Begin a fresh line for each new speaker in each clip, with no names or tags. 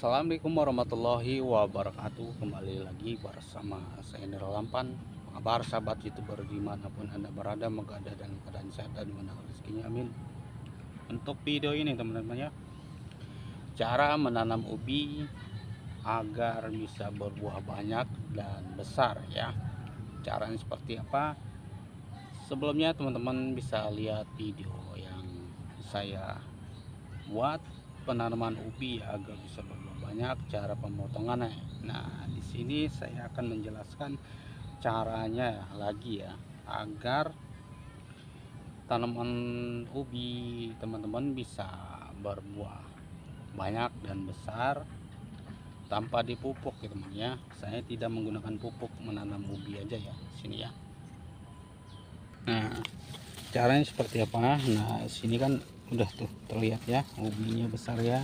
Assalamualaikum warahmatullahi wabarakatuh. Kembali lagi bersama saya Nero Lampan. Kabar sahabat youtuber dimanapun anda berada, semoga ada dalam keadaan sehat dan dimana rezekinya, amin. Untuk video ini teman-teman ya, cara menanam ubi agar bisa berbuah banyak dan besar ya. Caranya seperti apa? Sebelumnya teman-teman bisa lihat video yang saya buat penanaman ubi agar bisa berbuah banyak, cara pemotongannya. Nah, di sini saya akan menjelaskan caranya lagi ya, agar tanaman ubi teman-teman bisa berbuah banyak dan besar tanpa dipupuk ya teman ya. Saya tidak menggunakan pupuk menanam ubi aja ya sini ya. Nah, caranya seperti apa? Nah, sini kan udah tuh terlihat ya, ubinya besar ya.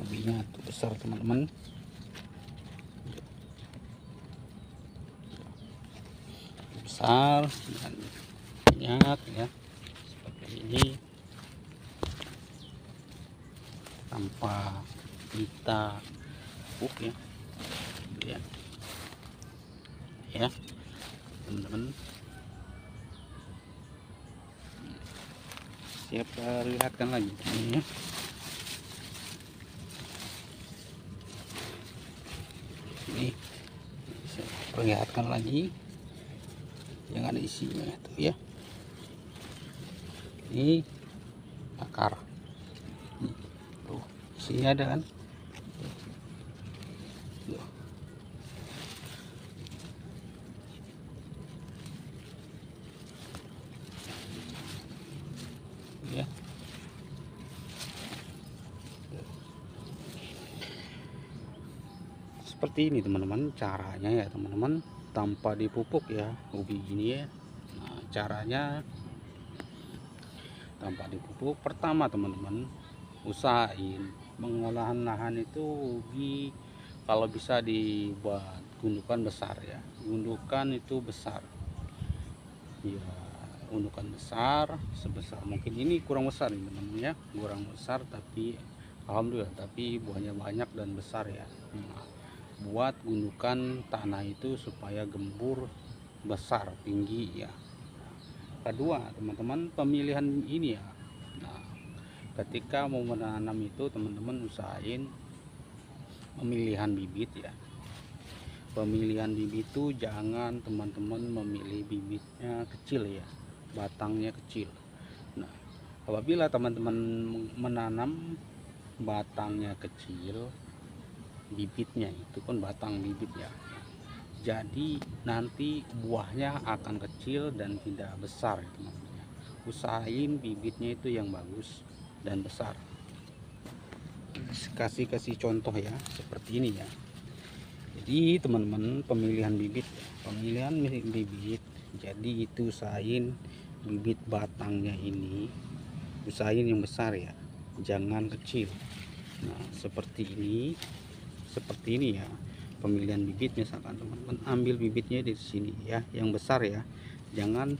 Ubinya tuh besar teman-teman. Besar dan banyak ya, seperti ini, tanpa kita pupuk ya, gitu ya teman-teman. Siap perlihatkan lagi ini ya. Ini saya perlihatkan lagi yang ada isinya itu ya. Ini akar, tuh isinya ada kan. Tuh. Ya, seperti ini teman-teman caranya ya teman-teman, tanpa dipupuk ya ubi ini ya. Nah, caranya tanpa dipupuk, pertama teman-teman usahain pengolahan lahan itu ubi kalau bisa dibuat gundukan besar ya, gundukan itu besar ya, gundukan besar sebesar mungkin. Ini kurang besar ini teman-teman ya, kurang besar tapi alhamdulillah tapi buahnya banyak dan besar ya. Nah, buat gundukan tanah itu supaya gembur besar tinggi ya. Kedua teman-teman, pemilihan ini ya. Nah, ketika mau menanam itu teman-teman usahain pemilihan bibit ya. Pemilihan bibit itu jangan teman-teman memilih bibitnya kecil ya, batangnya kecil. Nah, apabila teman-teman menanam batangnya kecil, bibitnya itu kan batang bibit ya, jadi nanti buahnya akan kecil dan tidak besar ya teman-teman. Usahain bibitnya itu yang bagus dan besar. Kasih contoh ya, seperti ini ya. Jadi teman-teman, pemilihan bibit jadi itu usahain bibit batangnya ini usahain yang besar ya, jangan kecil. Nah, seperti ini ya pemilihan bibit. Misalkan teman-teman ambil bibitnya di sini ya, yang besar ya, jangan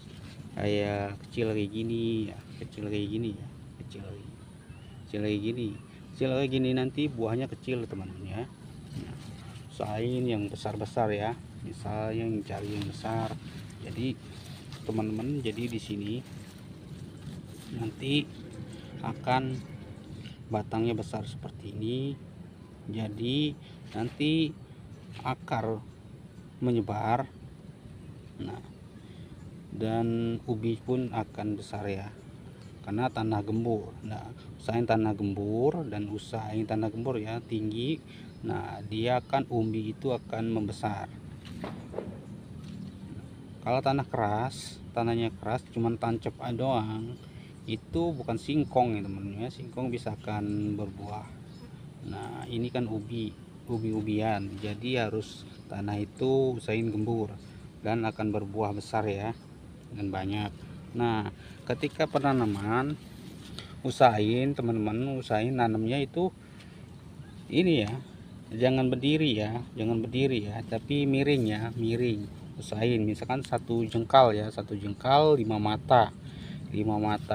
kayak kecil kayak gini ya, kecil kayak gini ya, kecil kayak gini nanti buahnya kecil teman-teman ya. Nah, usahain yang besar-besar ya, misalnya yang cari yang besar. Jadi teman-teman, jadi di sini nanti akan batangnya besar seperti ini, jadi nanti akar menyebar. Nah, dan ubi pun akan besar ya, karena tanah gembur. Nah, usahain tanah gembur dan usahain tanah gembur ya, tinggi. Nah, dia akan ubi itu akan membesar. Kalau tanah keras, tanahnya keras cuman tancap doang, itu bukan singkong ya teman-teman ya, singkong bisa akan berbuah. Nah, ini kan ubi-ubian, jadi harus tanah itu usahain gembur dan akan berbuah besar ya, dan banyak. Nah, ketika penanaman usahain teman-teman, usahain nanamnya itu ini ya, jangan berdiri ya, tapi miring ya, miring. Usahain misalkan satu jengkal 5 mata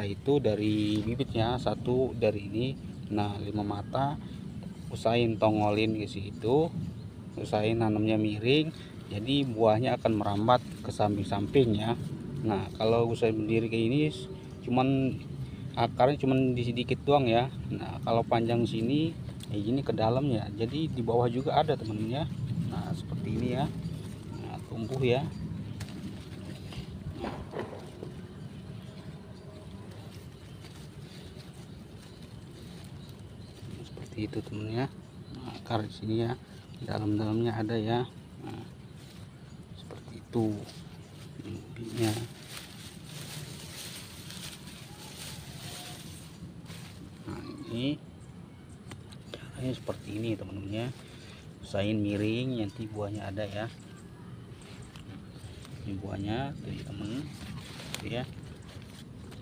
itu dari bibitnya, satu dari ini Nah 5 mata usahain tongolin ke situ, usahain nanamnya miring, jadi buahnya akan merambat ke samping-samping ya. Nah kalau usahain berdiri kayak ini cuman akarnya cuman di sedikit doang ya. Nah kalau panjang sini kayak gini ke dalamnya, jadi di bawah juga ada teman-teman ya. Nah seperti ini ya. Nah tumbuh ya. Seperti itu teman ya. Nah, akar di sini ya, dalam-dalamnya ada ya. Nah, seperti itu bibitnya. Nah ini caranya seperti ini teman-teman ya. Usahain miring, nanti buahnya ada ya. Ini buahnya tuh ya teman ya.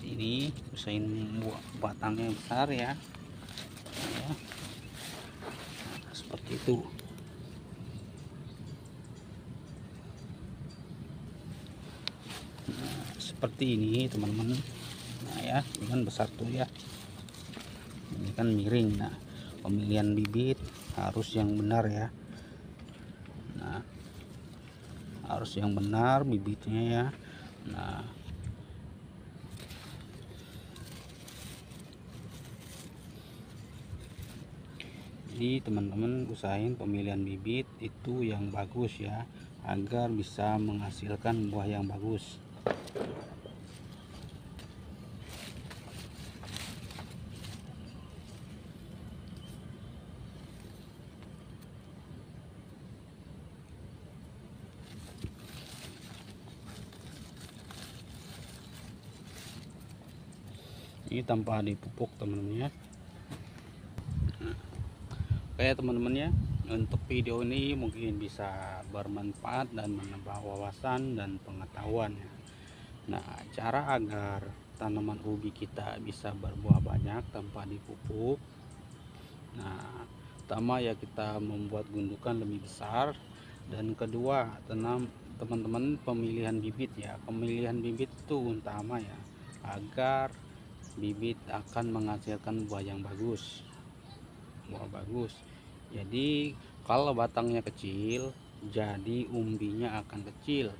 Ini usahain buah batangnya besar ya. Nah, seperti itu. Nah, seperti ini teman-teman. Nah ya, ini kan besar tuh ya, ini kan miring. Nah pemilihan bibit harus yang benar ya. Nah harus yang benar bibitnya ya. Nah jadi teman-teman usahain pemilihan bibit itu yang bagus ya, agar bisa menghasilkan buah yang bagus. Ini tanpa dipupuk teman-teman ya. Oke teman-teman ya, untuk video ini mungkin bisa bermanfaat dan menambah wawasan dan pengetahuan ya. Nah cara agar tanaman ubi kita bisa berbuah banyak tanpa dipupuk, nah pertama ya kita membuat gundukan lebih besar, dan kedua teman-teman pemilihan bibit ya. Pemilihan bibit itu utama ya, agar bibit akan menghasilkan buah yang bagus, buah bagus. Jadi kalau batangnya kecil, jadi umbinya akan kecil,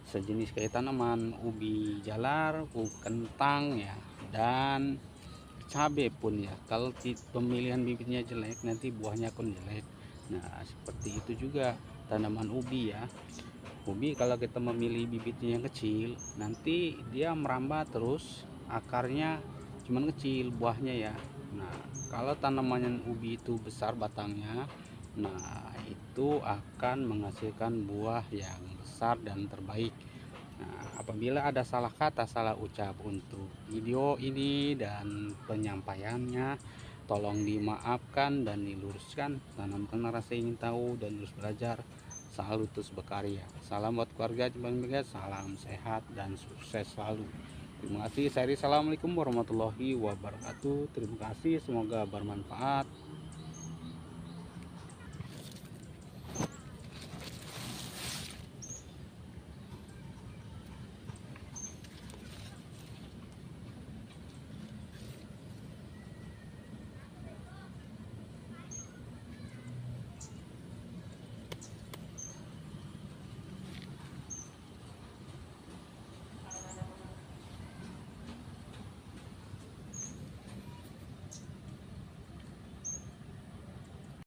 sejenis kayak tanaman ubi jalar, ubi kentang ya, dan cabai pun ya. Kalau pemilihan bibitnya jelek, nanti buahnya akan jelek. Nah seperti itu juga tanaman ubi ya. Ubi kalau kita memilih bibitnya yang kecil, nanti dia merambat terus, akarnya cuman kecil, buahnya ya. Nah kalau tanaman ubi itu besar batangnya, nah itu akan menghasilkan buah yang besar dan terbaik. Nah apabila ada salah kata, salah ucap untuk video ini dan penyampaiannya, tolong dimaafkan dan diluruskan. Tanamkan rasa ingin tahu dan terus belajar, selalu terus berkarya. Salam buat keluarga Cimbang Mega, salam sehat dan sukses selalu. Terima kasih. Assalamualaikum warahmatullahi wabarakatuh. Terima kasih, semoga bermanfaat.